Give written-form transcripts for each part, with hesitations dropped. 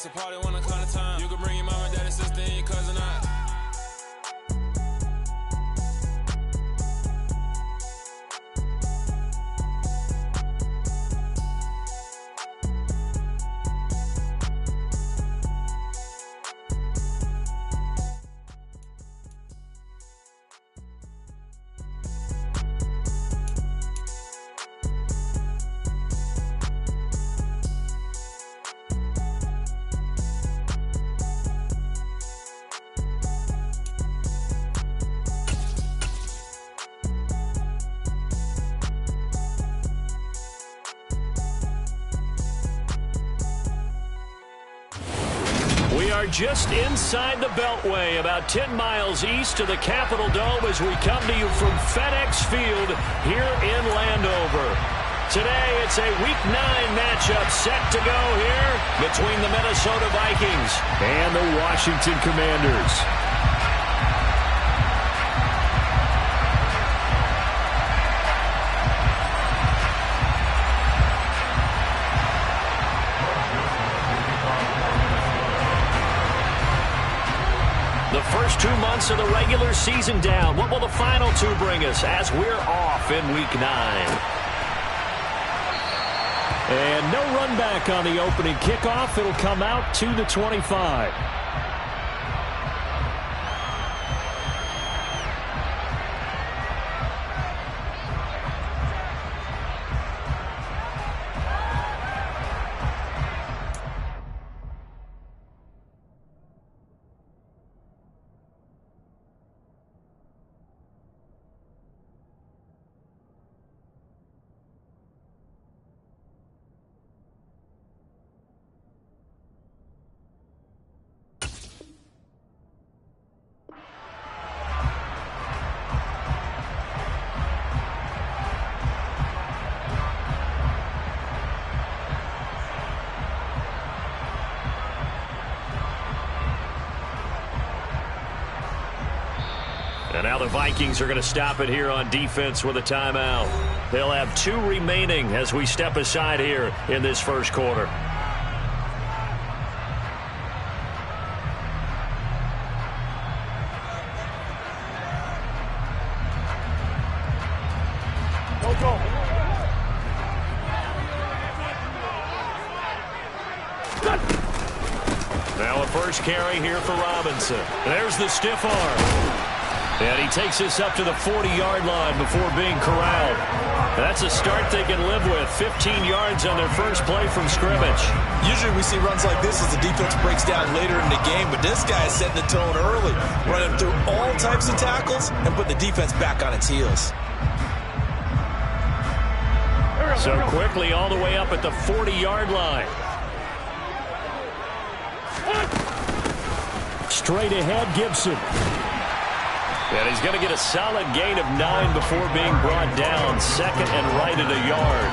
it's a party when I come to time. You can bring your mama, daddy, sister, and your cousin out. Just inside the Beltway, about 10 miles east of the Capitol Dome as we come to you from FedEx Field here in Landover. Today, it's a Week 9 matchup set to go here between the Minnesota Vikings and the Washington Commanders. First 2 months of the regular season down. What will the final two bring us as we're off in Week 9? And no run back on the opening kickoff. It'll come out to the 25. And now the Vikings are going to stop it here on defense with a timeout. They'll have 2 remaining as we step aside here in this first quarter. Now a first carry here for Robinson. There's the stiff arm. And he takes this up to the 40-yard line before being corralled. That's a start they can live with. 15 yards on their first play from scrimmage. Usually we see runs like this as the defense breaks down later in the game, but this guy is setting the tone early, running through all types of tackles and put the defense back on its heels. So quickly all the way up at the 40-yard line. Straight ahead, Gibson. And he's going to get a solid gain of 9 before being brought down. Second and right at a yard.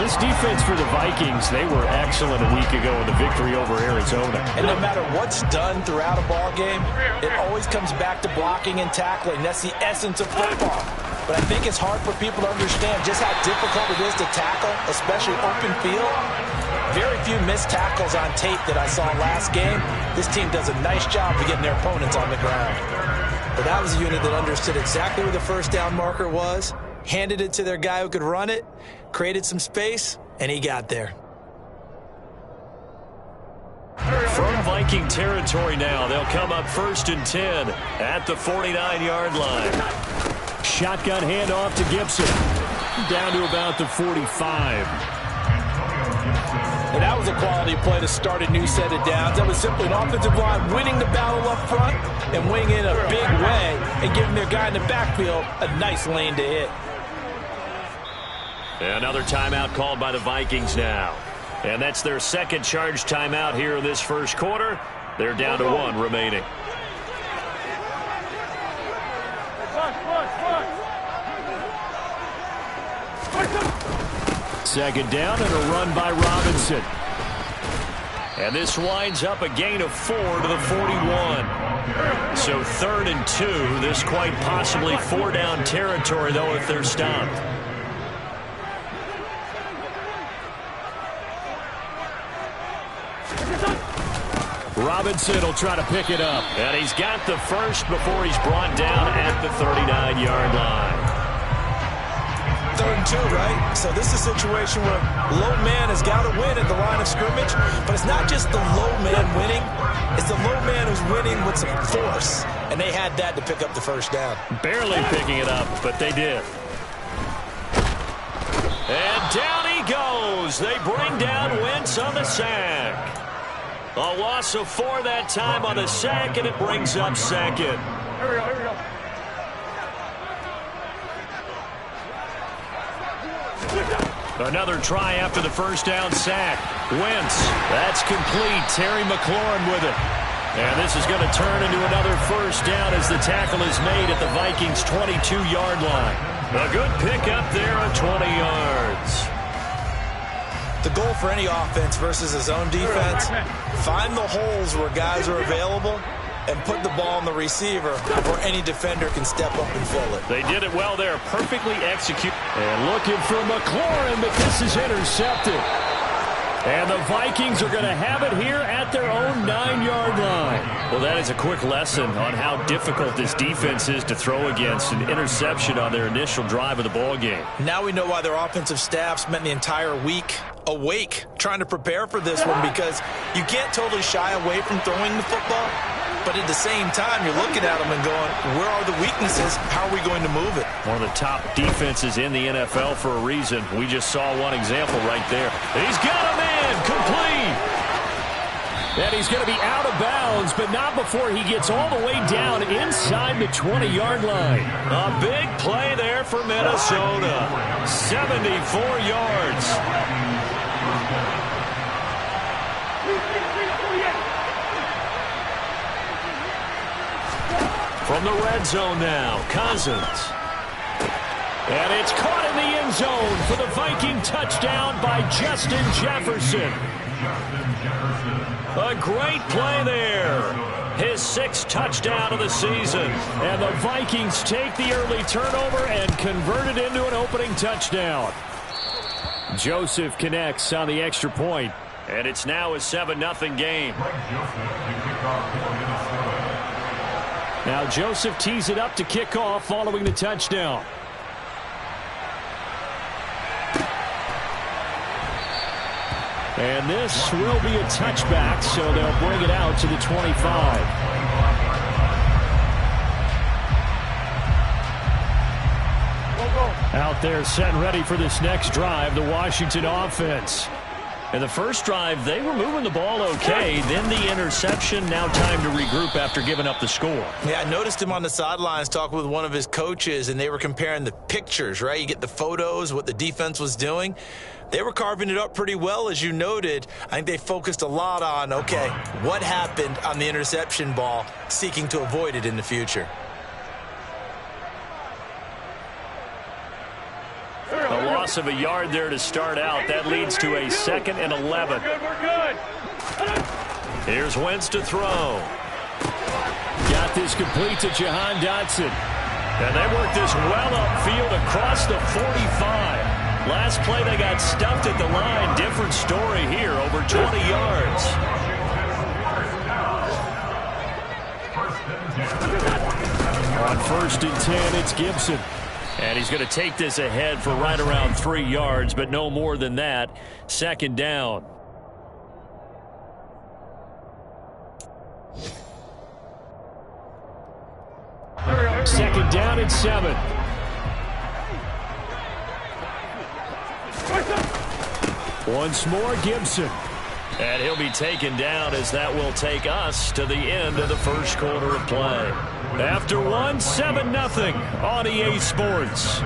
This defense for the Vikings, they were excellent a week ago in the victory over Arizona. And no matter what's done throughout a ball game, it always comes back to blocking and tackling. That's the essence of football. But I think it's hard for people to understand just how difficult it is to tackle, especially open field. Very few missed tackles on tape that I saw last game. This team does a nice job of getting their opponents on the ground. But that was a unit that understood exactly where the first down marker was, handed it to their guy who could run it, created some space, and he got there. From Viking territory now, they'll come up 1st and 10 at the 49-yard line. Shotgun handoff to Gibson. Down to about the 45. And that was a quality play to start a new set of downs. That was simply an offensive line winning the battle up front and winning in a big way and giving their guy in the backfield a nice lane to hit. Another timeout called by the Vikings now. And that's their second charge timeout here in this first quarter. They're down to 1 remaining. Second down and a run by Robinson. And this winds up a gain of 4 to the 41. So 3rd and 2. This quite possibly 4-down territory, though, if they're stopped. Robinson will try to pick it up. And he's got the first before he's brought down at the 39-yard line. 3rd and 2, right? So this is a situation where low man has got to win at the line of scrimmage, but it's not just the low man winning. It's the low man who's winning with some force, and they had that to pick up the first down. Barely picking it up, but they did. And down he goes. They bring down Wentz on the sack. A loss of 4 that time on the sack, and it brings up 2nd. Here we go. Another try after the first down sack. Wentz, that's complete. Terry McLaurin with it. And this is going to turn into another first down as the tackle is made at the Vikings' 22-yard line. A good pickup there of 20 yards. The goal for any offense versus his own defense, find the holes where guys are available and put the ball on the receiver before any defender can step up and fill it. They did it well there, perfectly executed. And looking for McLaurin, but this is intercepted. And the Vikings are going to have it here at their own 9-yard line. Well, that is a quick lesson on how difficult this defense is to throw against. An interception on their initial drive of the ball game. Now we know why their offensive staff spent the entire week awake trying to prepare for this one, because you can't totally shy away from throwing the football. But at the same time, you're looking at them and going, where are the weaknesses? How are we going to move it? One of the top defenses in the NFL for a reason. We just saw one example right there. He's got a man complete. And he's going to be out of bounds, but not before he gets all the way down inside the 20-yard line. A big play there for Minnesota. 74 yards. From the red zone now, Cousins. And it's caught in the end zone for the Viking touchdown by Justin Jefferson. A great play there. His 6th touchdown of the season. And the Vikings take the early turnover and convert it into an opening touchdown. Joseph connects on the extra point. And it's now a 7-0 game. Now Joseph tees it up to kick off following the touchdown. And this will be a touchback, so they'll bring it out to the 25. Out there set and ready for this next drive, the Washington offense. In the first drive, they were moving the ball okay. Then the interception. Now time to regroup after giving up the score. Yeah, I noticed him on the sidelines talking with one of his coaches, and they were comparing the pictures, right? You get the photos, what the defense was doing. They were carving it up pretty well, as you noted. I think they focused a lot on, okay, what happened on the interception ball, seeking to avoid it in the future. A loss of a yard there to start out. That leads to a 2nd and 11. We're good. Here's Wentz to throw. Got this complete to Jahan Dotson. And they work this well upfield across the 45. Last play they got stuffed at the line. Different story here, over 20 yards. On 1st and 10, it's Gibson. And he's going to take this ahead for right around 3 yards, but no more than that. 2nd down. Second down and 7. Once more, Gibson. And he'll be taken down as that will take us to the end of the first quarter of play. After one, 7-0 on EA Sports.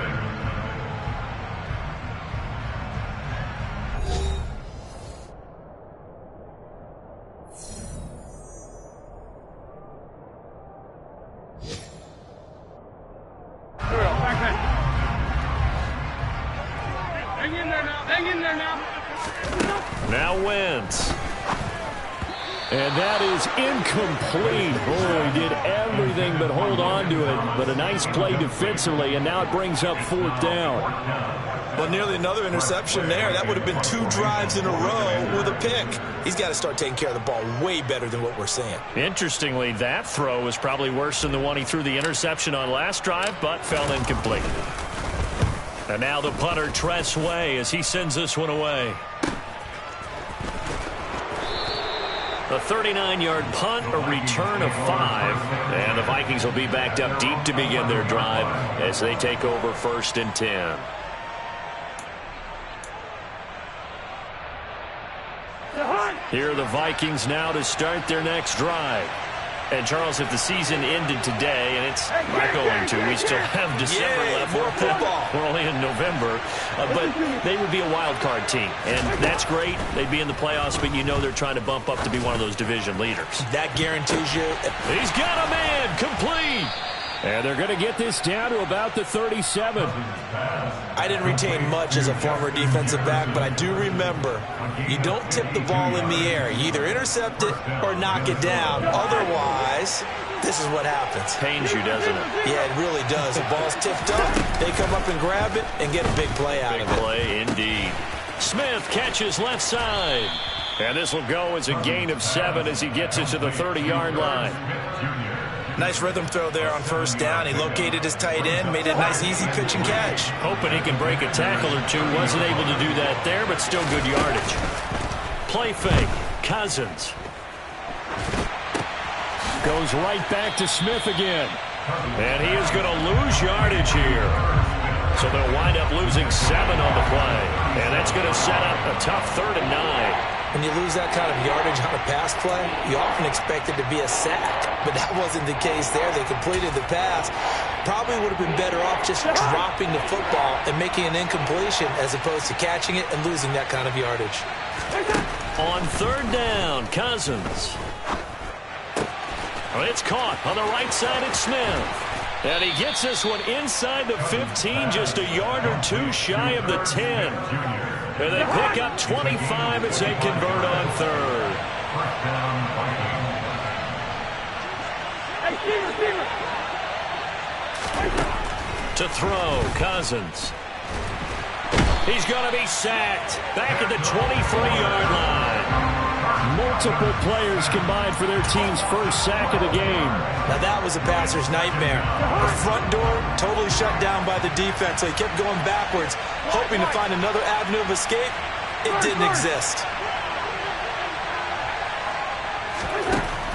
Hang in there now. Now Wentz. And that is incomplete. Boy, he did everything but hold on to it. But a nice play defensively, and now it brings up 4th down. Well, nearly another interception there. That would have been 2 drives in a row with a pick. He's got to start taking care of the ball way better than what we're seeing. Interestingly, that throw was probably worse than the one he threw the interception on last drive, but fell incomplete. And now the punter, Tress Way, as he sends this one away. A 39-yard punt, a return of 5. And the Vikings will be backed up deep to begin their drive as they take over 1st and 10. Here are the Vikings now to start their next drive. And, Charles, if the season ended today, and it's not going to, we still have December left. More football. We're only in November. But they would be a wild card team. And that's great. They'd be in the playoffs, but you know they're trying to bump up to be one of those division leaders. That guarantees you. He's got a man complete. And they're going to get this down to about the 37. I didn't retain much as a former defensive back, but I do remember you don't tip the ball in the air. You either intercept it or knock it down. Otherwise, this is what happens. Pains you, doesn't it? Yeah, it really does. The ball's tipped up, they come up and grab it and get a big play out of it. Big play indeed. Smith catches left side. And this will go as a gain of 7 as he gets it to the 30-yard line. Nice rhythm throw there on 1st down. He located his tight end, made it a nice easy pitch and catch. Hoping he can break a tackle or two. Wasn't able to do that there, but still good yardage. Play fake. Cousins. Goes right back to Smith again. And he is going to lose yardage here. So they'll wind up losing 7 on the play. And that's going to set up a tough 3rd and 9. When you lose that kind of yardage on a pass play, you often expect it to be a sack. But that wasn't the case there. They completed the pass. Probably would have been better off just dropping the football and making an incompletion as opposed to catching it and losing that kind of yardage. On 3rd down, Cousins. It's caught on the right side at Smith. And he gets this one inside the 15, just a yard or 2 shy of the 10. And they pick up 25 as they convert on 3rd. To throw, Cousins. He's going to be sacked. Back at the 23-yard line. Multiple players combined for their team's first sack of the game. Now that was a passer's nightmare. The front door totally shut down by the defense. So he kept going backwards, hoping to find another avenue of escape. It didn't exist.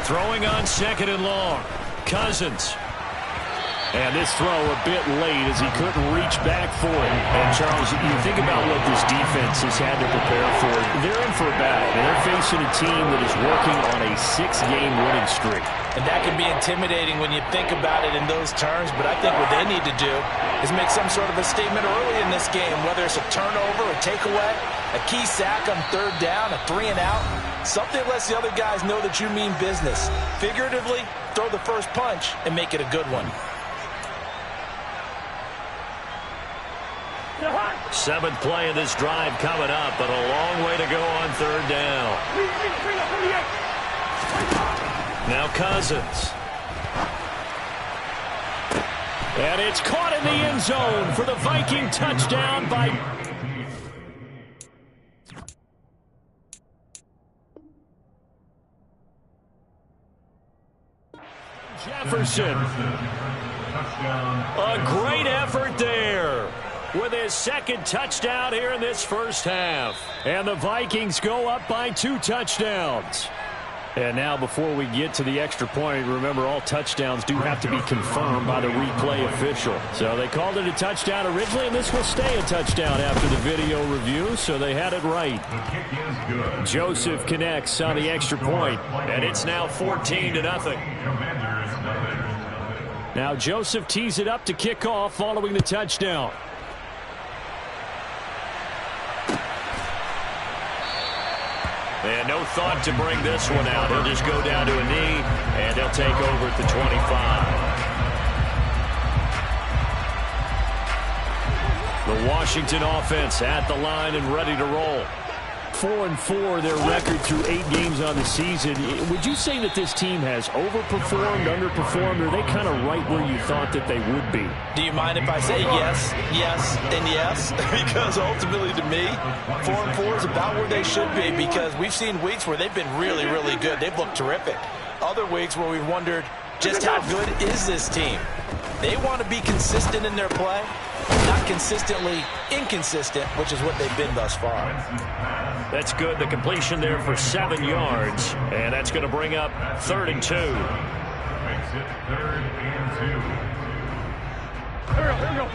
Throwing on 2nd and long. Cousins. And this throw a bit late as he couldn't reach back for it. And, Charles, you think about what this defense has had to prepare for. They're in for a battle. They're facing a team that is working on a 6-game winning streak. And that can be intimidating when you think about it in those terms. But I think what they need to do is make some sort of a statement early in this game, whether it's a turnover, a takeaway, a key sack on 3rd down, a 3-and-out. Something that lets the other guys know that you mean business. Figuratively, throw the first punch and make it a good one. 7th play of this drive coming up, but a long way to go on 3rd down. Now Cousins. And it's caught in the end zone for the Viking touchdown by Jefferson. A great effort there with his 2nd touchdown here in this first half. And the Vikings go up by 2 touchdowns. And now before we get to the extra point, remember all touchdowns do have to be confirmed by the replay official. So they called it a touchdown originally, and this will stay a touchdown after the video review, so they had it right. Joseph connects on the extra point, and it's now 14-0. Now Joseph tees it up to kick off following the touchdown. And no thought to bring this one out. He'll just go down to a knee, and they'll take over at the 25. The Washington offense at the line and ready to roll. 4-4, their record through 8 games on the season. Would you say that this team has overperformed, underperformed, or are they kind of right where you thought that they would be? Do you mind if I say yes, yes, and yes? Because ultimately to me, 4-4 is about where they should be, because we've seen weeks where they've been really, really good. They've looked terrific. Other weeks where we've wondered just how good is this team. They want to be consistent in their play, not consistently inconsistent, which is what they've been thus far. That's good. The completion there for 7 yards, and that's going to bring up 3rd and 2. Makes it 3rd and 2. Here we go.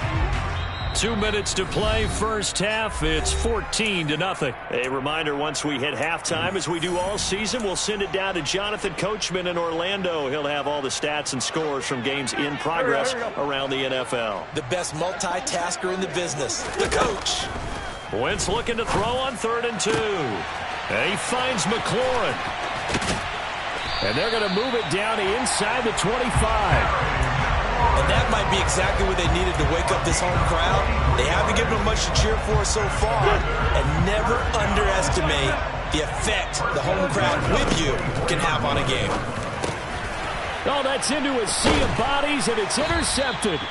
2 minutes to play, first half. It's 14-0. A reminder, once we hit halftime, as we do all season, we'll send it down to Jonathan Coachman in Orlando. He'll have all the stats and scores from games in progress around the NFL. The best multitasker in the business, the coach. Wentz looking to throw on 3rd and 2. And he finds McLaurin. And they're going to move it down to inside the 25. And that might be exactly what they needed to wake up this home crowd. They haven't given them much to cheer for so far. And never underestimate the effect the home crowd with you can have on a game. Oh, that's into a sea of bodies, and it's intercepted.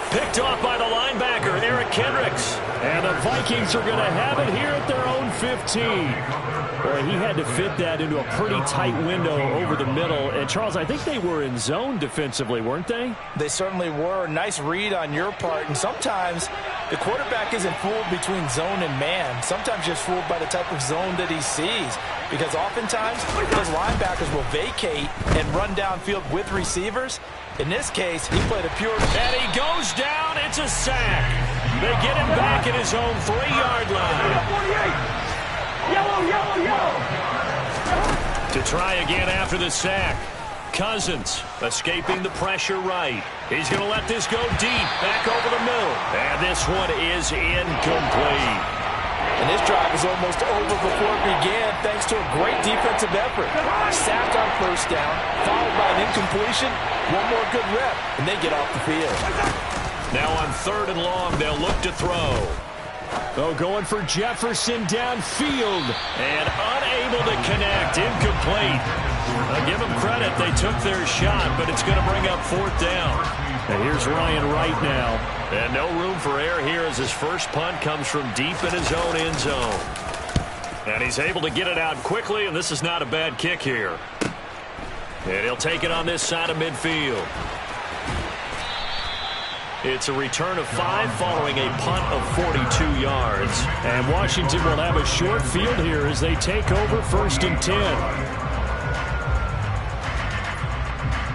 Picked off by the linebacker, Eric Kendricks. And the Vikings are going to have it here at their own 15. Boy, he had to fit that into a pretty tight window over the middle. And, Charles, I think they were in zone defensively, weren't they? They certainly were. Nice read on your part. And sometimes the quarterback isn't fooled between zone and man. Sometimes just fooled by the type of zone that he sees. Because oftentimes, those linebackers will vacate and run downfield with receivers. In this case, he played a pure... And he goes down. It's a sack. They get him back at his own 3-yard line. Yellow, yellow, yellow. To try again after the sack. Cousins escaping the pressure right. He's going to let this go deep, back over the middle. And this one is incomplete. And this drive is almost over before it began, thanks to a great defensive effort. Sacked on 1st down, followed by an incompletion. One more good rep, and they get off the field. Now on 3rd and long, they'll look to throw. Oh, going for Jefferson downfield. And unable to connect. Incomplete. I'll give them credit. They took their shot, but it's going to bring up 4th down. And here's Ryan Wright now. And no room for error here as his first punt comes from deep in his own end zone. And he's able to get it out quickly, and this is not a bad kick here. And he'll take it on this side of midfield. It's a return of 5 following a punt of 42 yards. And Washington will have a short field here as they take over 1st and 10.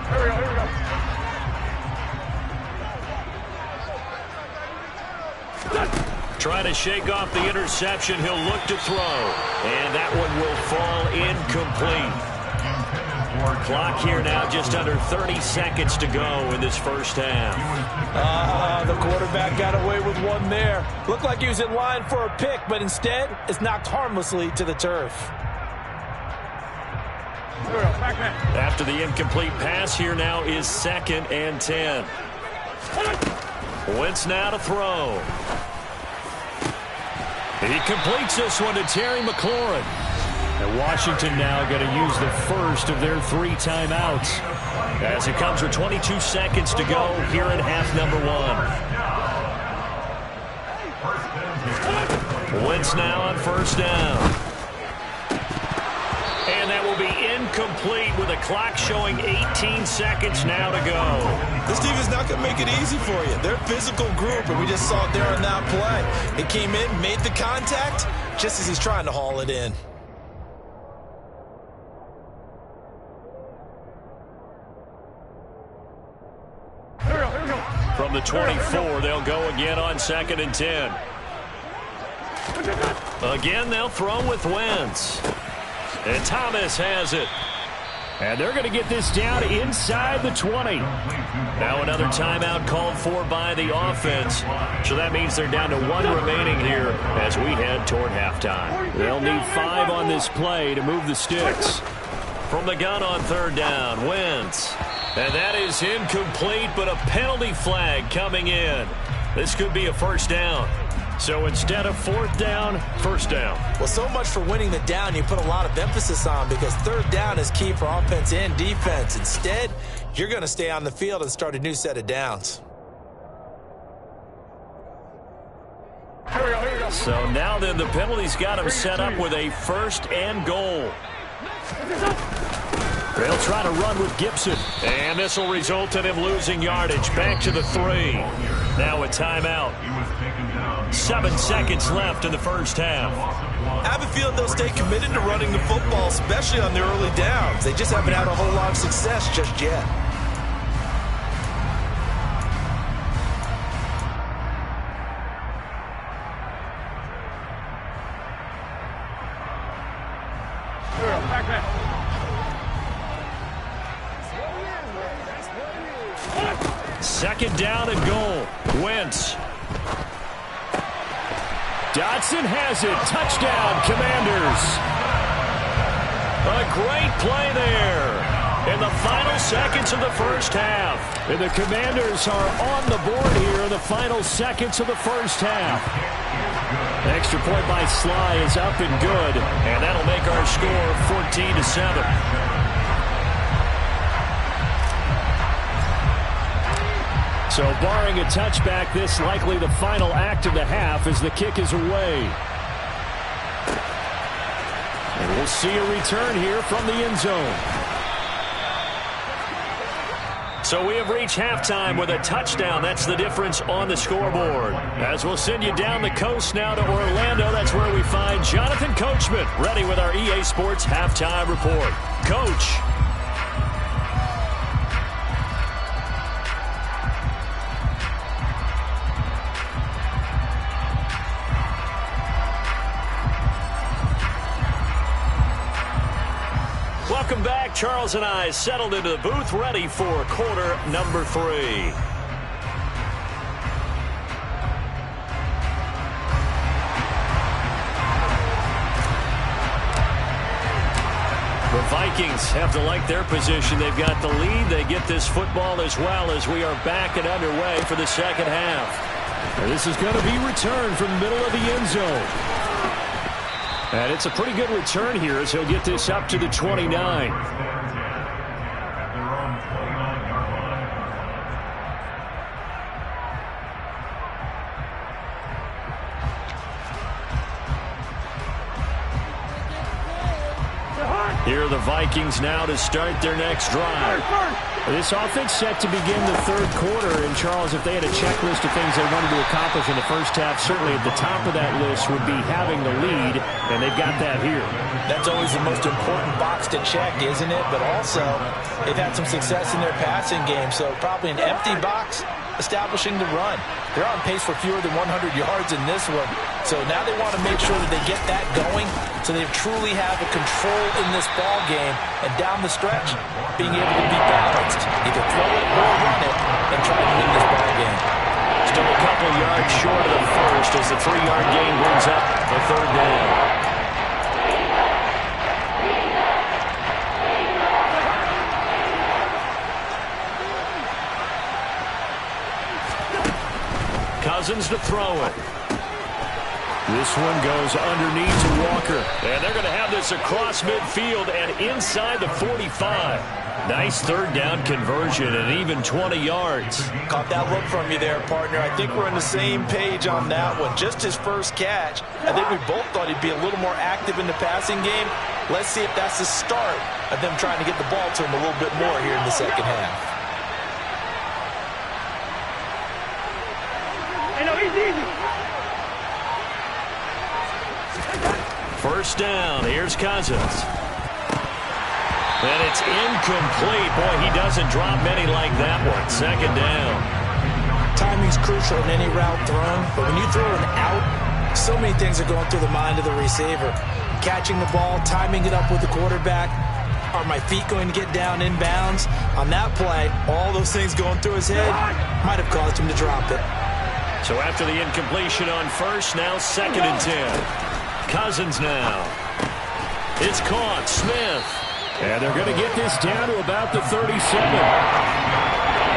Here we go. Trying to shake off the interception. He'll look to throw. And that one will fall incomplete. Clock here now, just under 30 seconds to go in this first half. The quarterback got away with one there. Looked like he was in line for a pick, but instead, it's knocked harmlessly to the turf. After the incomplete pass, here now is 2nd and 10. Wentz now to throw. He completes this one to Terry McLaurin. And Washington now going to use the first of their 3 timeouts as it comes with 22 seconds to go here in half number 1. Wentz now on 1st down. And that will be incomplete with a clock showing 18 seconds now to go. This team is not going to make it easy for you. They're a physical group, and we just saw it there on that play. It came in, made the contact, just as he's trying to haul it in. From the 24, they'll go again on 2nd and 10. Again, they'll throw with Wentz. And Thomas has it. And they're going to get this down inside the 20. Now another timeout called for by the offense. So that means they're down to 1 remaining here as we head toward halftime. They'll need 5 on this play to move the sticks. From the gun on 3rd down, Wentz. And that is incomplete, but a penalty flag coming in. This could be a 1st down. So instead of fourth down, first down. Well, so much for winning the down you put a lot of emphasis on, because third down is key for offense and defense. Instead, you're going to stay on the field and start a new set of downs. So now then, the penalty's got him set up with a first and goal. They'll try to run with Gibson. And this will result in him losing yardage. Back to the 3. Now a timeout. 7 seconds left in the first half. I have a feeling they'll stay committed to running the football, especially on their early downs. They just haven't had a whole lot of success just yet. Second down and goal. Wentz. Dotson has it. Touchdown, Commanders. A great play there in the final seconds of the first half. And the Commanders are on the board here in the final seconds of the first half. Extra point by Sly is up and good. And that'll make our score 14-7. So barring a touchback, this likely the final act of the half as the kick is away. And we'll see a return here from the end zone. So we have reached halftime with a touchdown. That's the difference on the scoreboard. As we'll send you down the coast now to Orlando, that's where we find Jonathan Coachman ready with our EA Sports Halftime Report. Coach. Welcome back. Charles and I settled into the booth, ready for quarter number 3. The Vikings have to like their position. They've got the lead. They get this football as well as we are back and underway for the second half. And this is going to be returned from the middle of the end zone. And it's a pretty good return here as he'll get this up to the 29. Here are the Vikings now to start their next drive. This offense set to begin the third quarter. And, Charles, if they had a checklist of things they wanted to accomplish in the first half, certainly at the top of that list would be having the lead, and they've got that here. That's always the most important box to check, isn't it? But also, they've had some success in their passing game, so probably an empty box establishing the run. They're on pace for fewer than 100 yards in this one, so now they want to make sure that they get that going so they truly have a control in this ball game, and down the stretch, being able to be balanced. Either throw it or run it and try to win this ball game. Still a couple yards short of the first as the 3-yard gain brings up the third down. Cousins to throw it. This one goes underneath to Walker. And they're going to have this across midfield and inside the 45. Nice third down conversion and even 20 yards. Caught that look from you there, partner. I think we're on the same page on that one. Just his first catch. I think we both thought he'd be a little more active in the passing game. Let's see if that's the start of them trying to get the ball to him a little bit more here in the second half. First down. Here's Cousins. And it's incomplete. Boy, he doesn't drop many like that one. Second down. Timing's crucial in any route thrown, but when you throw an out, so many things are going through the mind of the receiver. Catching the ball, timing it up with the quarterback. Are my feet going to get down in bounds? On that play, all those things going through his head might have caused him to drop it. So after the incompletion on first, now second and 10. Cousins now. It's caught. Smith. And they're going to get this down to about the 37.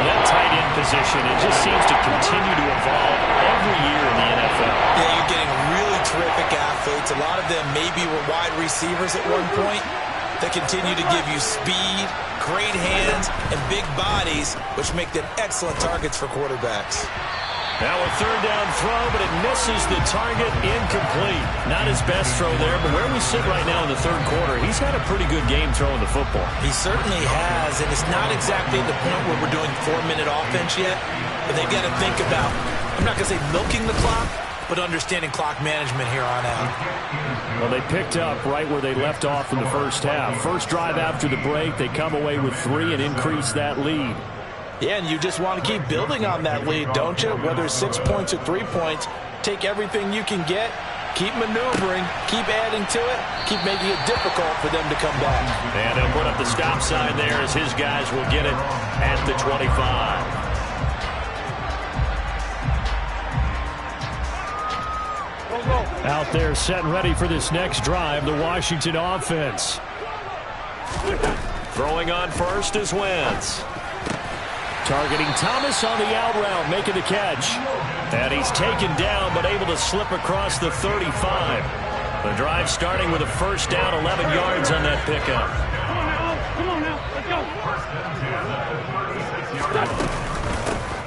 That tight end position, it just seems to continue to evolve every year in the NFL. Yeah, you're getting really terrific athletes. A lot of them maybe were wide receivers at one point. They continue to give you speed, great hands, and big bodies, which make them excellent targets for quarterbacks. Now a third down throw, but it misses the target, incomplete. Not his best throw there, but where we sit right now in the third quarter, he's had a pretty good game throwing the football. He certainly has, and it's not exactly at the point where we're doing 4-minute offense yet, but they've got to think about, I'm not going to say milking the clock, but understanding clock management here on out. Well, they picked up right where they left off in the first half. First drive after the break, they come away with 3 and increase that lead. Yeah, and you just want to keep building on that lead, don't you? Whether it's 6 points or 3 points, take everything you can get, keep maneuvering, keep adding to it, keep making it difficult for them to come back. And they'll put up the stop sign there as his guys will get it at the 25. Out there set and ready for this next drive, the Washington offense. Throwing on first is Wentz. Targeting Thomas on the out route, making the catch. And he's taken down, but able to slip across the 35. The drive starting with a first down, 11 yards on that pickup. Come on now, let's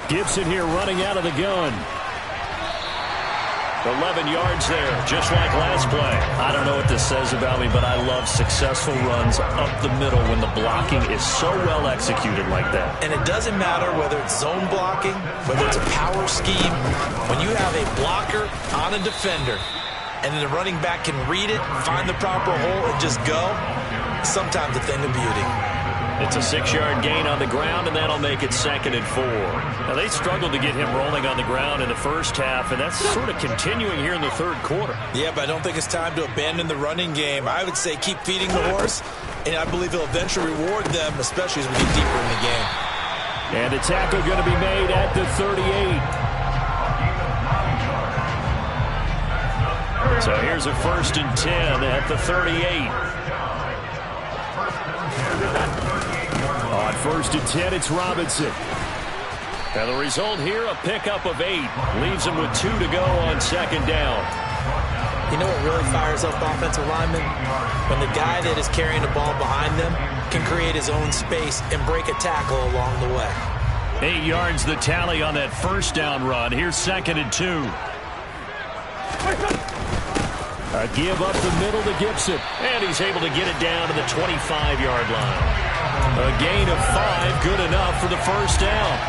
go. Gibson here running out of the gun. 11 yards there, just like last play. I don't know what this says about me, but I love successful runs up the middle when the blocking is so well executed like that. And it doesn't matter whether it's zone blocking, whether it's a power scheme. When you have a blocker on a defender, and then the running back can read it, find the proper hole, and just go, sometimes a thing of beauty. It's a 6-yard gain on the ground, and that'll make it 2nd and 4. Now, they struggled to get him rolling on the ground in the first half, and that's sort of continuing here in the third quarter. Yeah, but I don't think it's time to abandon the running game. I would say keep feeding the horse, and I believe he'll eventually reward them, especially as we get deeper in the game. And a tackle going to be made at the 38. So here's a 1st and 10 at the 38. On 1st and 10, it's Robinson. And the result here, a pickup of 8. Leaves him with 2 to go on 2nd down. You know what really fires up offensive linemen? When the guy that is carrying the ball behind them can create his own space and break a tackle along the way. 8 yards the tally on that first down run. Here's 2nd and 2. A give up the middle to Gibson. And he's able to get it down to the 25-yard line. A gain of 5, good enough for the first down.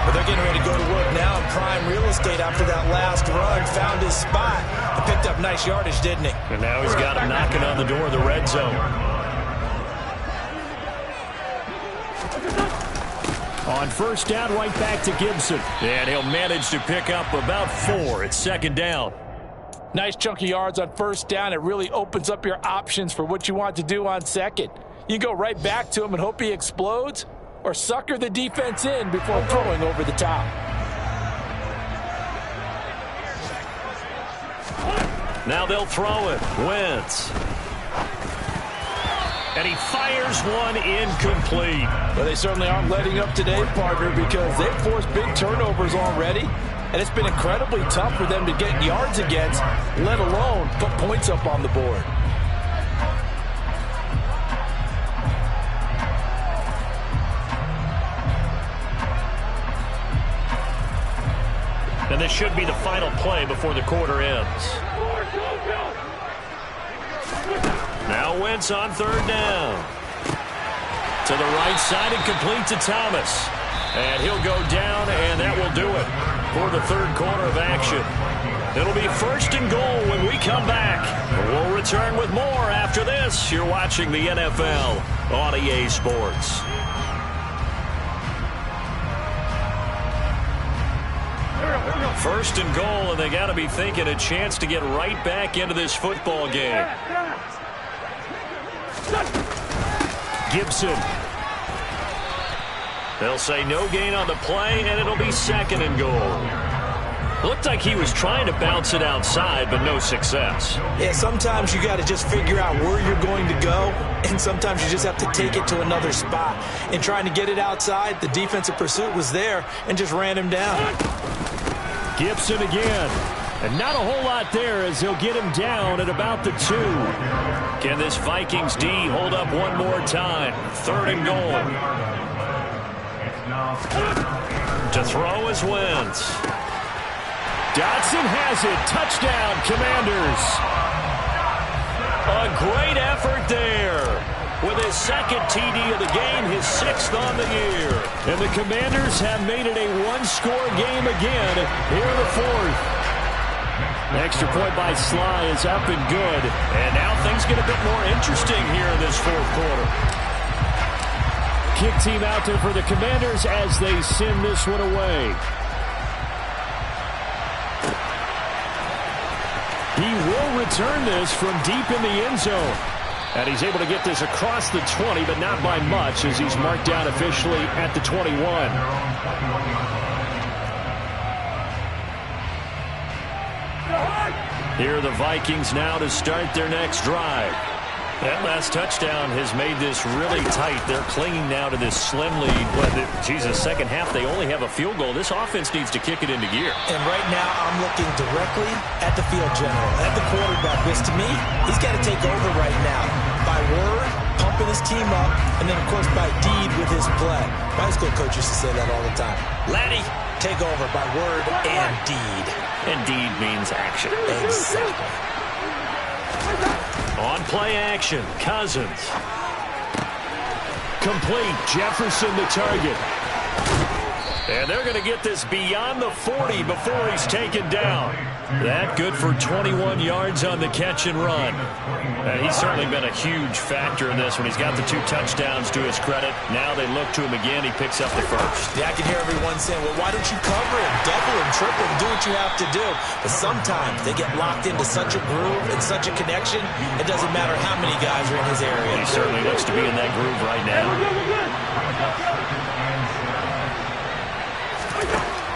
But they're getting ready to go to work now in prime real estate after that last run. Found his spot and picked up nice yardage, didn't he? And now he's got him knocking on the door of the red zone. On first down, right back to Gibson. And he'll manage to pick up about 4. It's 2nd down. Nice chunk of yards on first down. It really opens up your options for what you want to do on second. You go right back to him and hope he explodes, or sucker the defense in before throwing over the top. Now they'll throw it. Wentz. And he fires one incomplete. Well, they certainly aren't letting up today, partner, because they've forced big turnovers already. And it's been incredibly tough for them to get yards against, let alone put points up on the board. And this should be the final play before the quarter ends. Now Wentz on 3rd down. To the right side and complete to Thomas. And he'll go down, and that will do it for the third quarter of action. It'll be 1st and goal when we come back. We'll return with more after this. You're watching the NFL on EA Sports. First and goal, and they got to be thinking a chance to get right back into this football game. Gibson. They'll say no gain on the play, and it'll be 2nd and goal. Looked like he was trying to bounce it outside, but no success. Yeah, sometimes you got to just figure out where you're going to go, and sometimes you just have to take it to another spot. And trying to get it outside, the defensive pursuit was there and just ran him down. Gibson again. And not a whole lot there as he'll get him down at about the 2. Can this Vikings D hold up one more time? 3rd and goal. To throw is Wentz. Dotson has it. Touchdown, Commanders. A great effort there. With his 2nd TD of the game, his 6th on the year. And the Commanders have made it a one-score game again here in the 4th. Extra point by Sly is up and good. And now things get a bit more interesting here in this 4th quarter. Kick team out there for the Commanders as they send this one away. He will return this from deep in the end zone. And he's able to get this across the 20, but not by much as he's marked down officially at the 21. Here are the Vikings now to start their next drive. That last touchdown has made this really tight. They're clinging now to this slim lead. But, Jesus, second half, they only have a field goal. This offense needs to kick it into gear. And right now, I'm looking directly at the field general, at the quarterback. Because to me, he's got to take over right now. By word, pumping his team up, and then, of course, by deed with his play. My high school coach used to say that all the time. Laddie, take over by word and deed. And deed means action. Exactly. On play action, Cousins. Complete, Jefferson the target. And they're going to get this beyond the 40 before he's taken down. That good for 21 yards on the catch and run. He's certainly been a huge factor in this when he's got the 2 touchdowns to his credit. Now they look to him again. He picks up the 1st. Yeah, I can hear everyone saying, well, why don't you cover him, double him, triple him, do what you have to do. But sometimes they get locked into such a groove and such a connection, it doesn't matter how many guys are in his area. He certainly looks to be in that groove right now.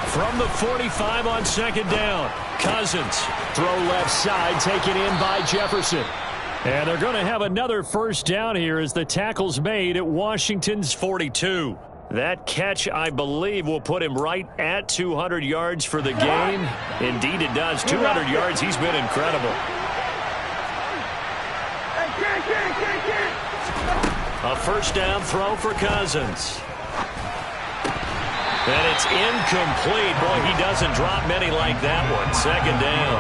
From the 45 on 2nd down, Cousins. Throw left side, taken in by Jefferson. And they're going to have another 1st down here as the tackle's made at Washington's 42. That catch, I believe, will put him right at 200 yards for the game. Indeed it does. 200 yards, he's been incredible. A 1st down throw for Cousins. And it's incomplete. Boy, he doesn't drop many like that one. 2nd down.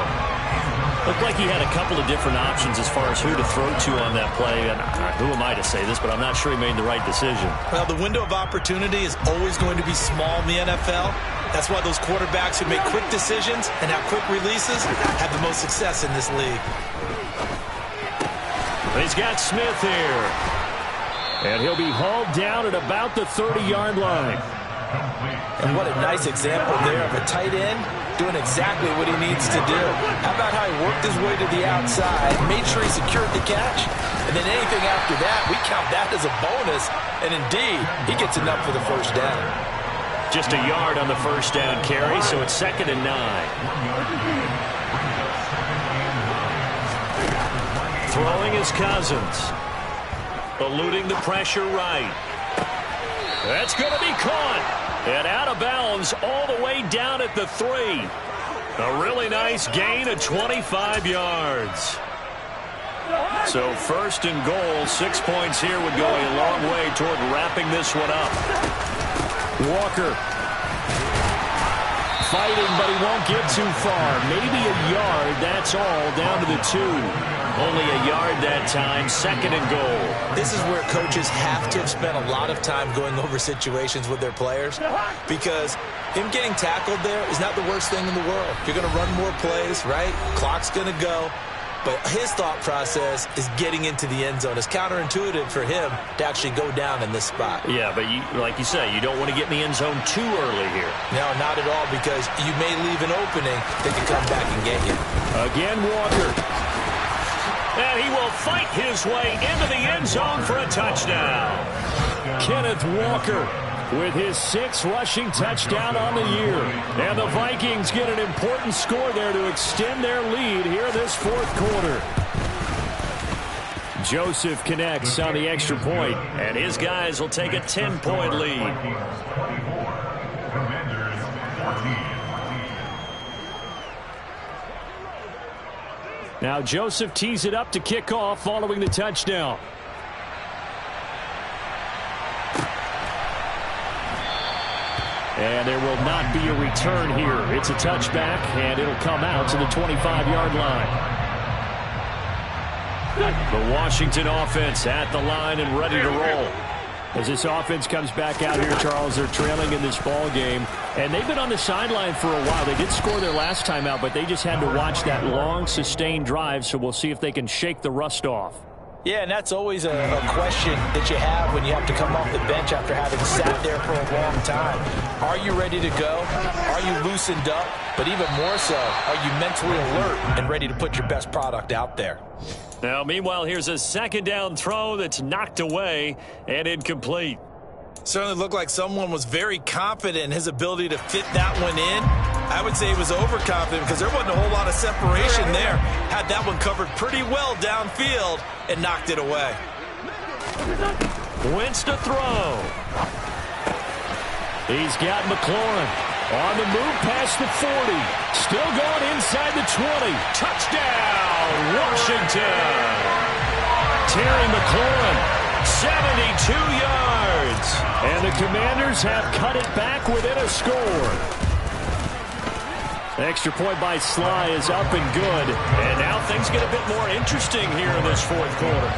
Looked like he had a couple of different options as far as who to throw to on that play. And who am I to say this, but I'm not sure he made the right decision. Well, the window of opportunity is always going to be small in the NFL. That's why those quarterbacks who make quick decisions and have quick releases have the most success in this league. He's got Smith here. And he'll be hauled down at about the 30-yard line. And what a nice example there of a tight end doing exactly what he needs to do. How about how he worked his way to the outside, made sure he secured the catch, and then anything after that, we count that as a bonus. And indeed, he gets enough for the 1st down. Just a yard on the 1st down carry, so it's 2nd and 9. Throwing is Cousins. Eluding the pressure right. That's going to be caught. And out of bounds all the way down at the 3. A really nice gain of 25 yards. So 1st and goal, 6 points here would go a long way toward wrapping this one up. Walker. Fighting, but he won't get too far. Maybe a yard, that's all, down to the 2. Only a yard that time, 2nd and goal. This is where coaches have to have spent a lot of time going over situations with their players, because him getting tackled there is not the worst thing in the world. You're going to run more plays, right? Clock's going to go. But his thought process is getting into the end zone. It's counterintuitive for him to actually go down in this spot. Yeah, but like you say, you don't want to get in the end zone too early here. No, not at all, because you may leave an opening that can come back and get you. Again, Walker. And he will fight his way into the end zone for a touchdown. Kenneth Walker with his 6th rushing touchdown on the year. And the Vikings get an important score there to extend their lead here this 4th quarter. Joseph connects on the extra point, and his guys will take a 10-point lead. Now Joseph tees it up to kick off following the touchdown. And there will not be a return here. It's a touchback, and it'll come out to the 25-yard line. The Washington offense at the line and ready to roll. As this offense comes back out here, Charles, they're trailing in this ball game. And they've been on the sideline for a while. They did score their last time out, but they just had to watch that long, sustained drive. So we'll see if they can shake the rust off. Yeah, and that's always a question that you have when you have to come off the bench after having sat there for a long time. Are you ready to go? Are you loosened up? But even more so, are you mentally alert and ready to put your best product out there? Now, meanwhile, here's a 2nd down throw that's knocked away and incomplete. Certainly looked like someone was very confident in his ability to fit that one in. I would say he was overconfident because there wasn't a whole lot of separation there. Had that one covered pretty well downfield and knocked it away. Wentz to throw. He's got McLaurin on the move past the 40. Still going inside the 20. Touchdown, Washington. Terry McLaurin, 72 yards. And the Commanders have cut it back within a score. The extra point by Sly is up and good. And now things get a bit more interesting here in this 4th quarter.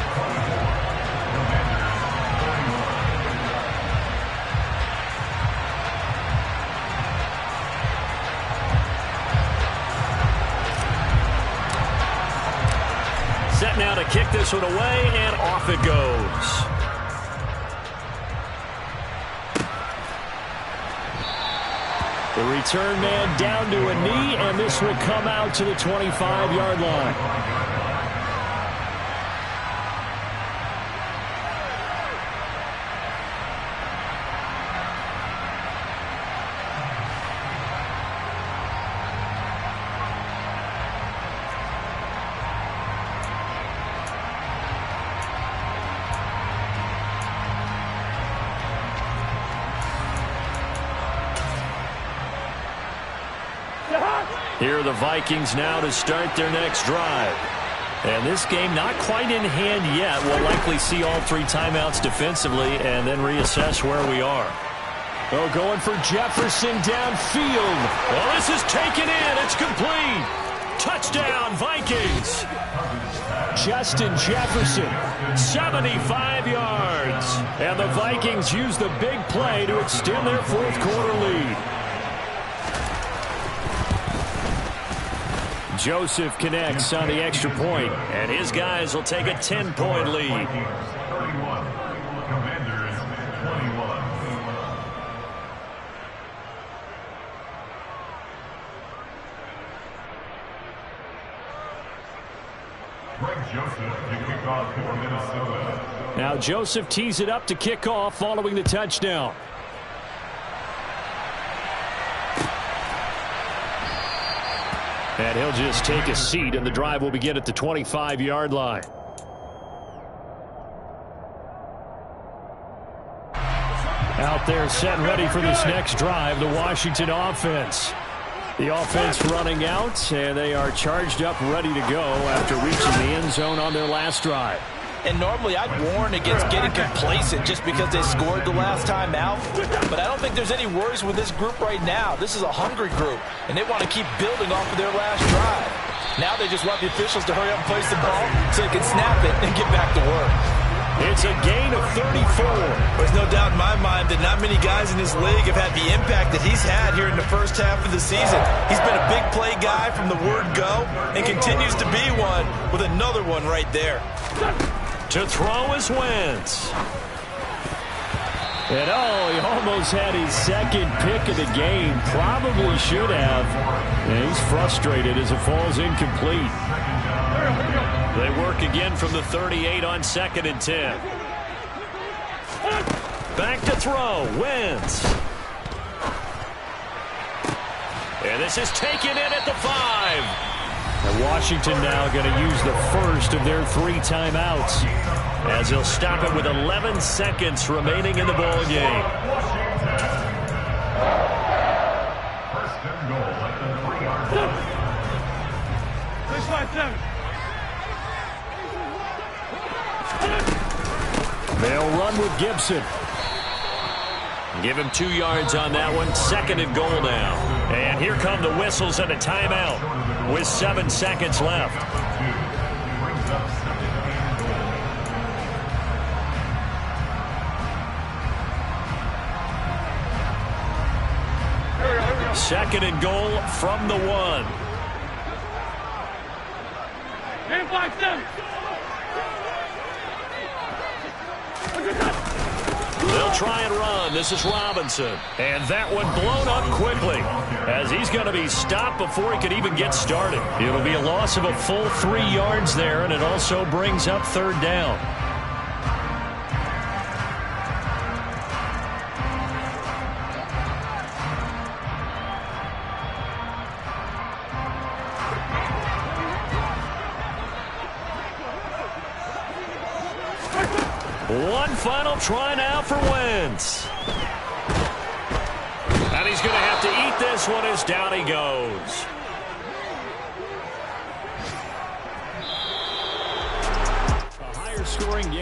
Set now to kick this one away, and off it goes. The return man down to a knee, and this will come out to the 25-yard line. Here are the Vikings now to start their next drive. And this game not quite in hand yet. We'll likely see all 3 timeouts defensively and then reassess where we are. Oh, going for Jefferson downfield. Well, this is taken in. It's complete. Touchdown, Vikings. Justin Jefferson, 75 yards. And the Vikings use the big play to extend their 4th quarter lead. Joseph connects on the extra point, and his guys will take a 10-point lead. 31, Commanders 21. Greg Joseph to kick off for Minnesota. Now Joseph tees it up to kick off following the touchdown. And he'll just take a seat, and the drive will begin at the 25-yard line. Out there set and ready for this next drive, the Washington offense. The offense running out, and they are charged up, ready to go after reaching the end zone on their last drive. And normally I'd warn against getting complacent just because they scored the last time out. But I don't think there's any worries with this group right now. This is a hungry group, and they want to keep building off of their last drive. Now they just want the officials to hurry up and place the ball so they can snap it and get back to work. It's a gain of 34. There's no doubt in my mind that not many guys in this league have had the impact that he's had here in the first half of the season. He's been a big play guy from the word go and continues to be one with another one right there. To throw is Wentz. And he almost had his 2nd pick of the game. Probably should have. And he's frustrated as it falls incomplete. They work again from the 38 on 2nd and 10. back to throw. Wentz. And this is taken in at the 5. And Washington now going to use the first of their 3 timeouts, as he'll stop it with 11 seconds remaining in the ball game. First and goal at the 3-yard line. 6-5-7. They'll run with Gibson. Give him 2 yards on that one. 2nd and goal now. And here come the whistles and a timeout with 7 seconds left. Brings up 2nd and goal. 2nd and goal from the 1. 10-5-7. They'll try and run. This is Robinson. And that one blown up quickly, as he's going to be stopped before he could even get started. It'll be a loss of a full 3 yards there, and it also brings up 3rd down. One final try now for Wentz. And he's going to have to eat this one as down he goes. A higher scoring game.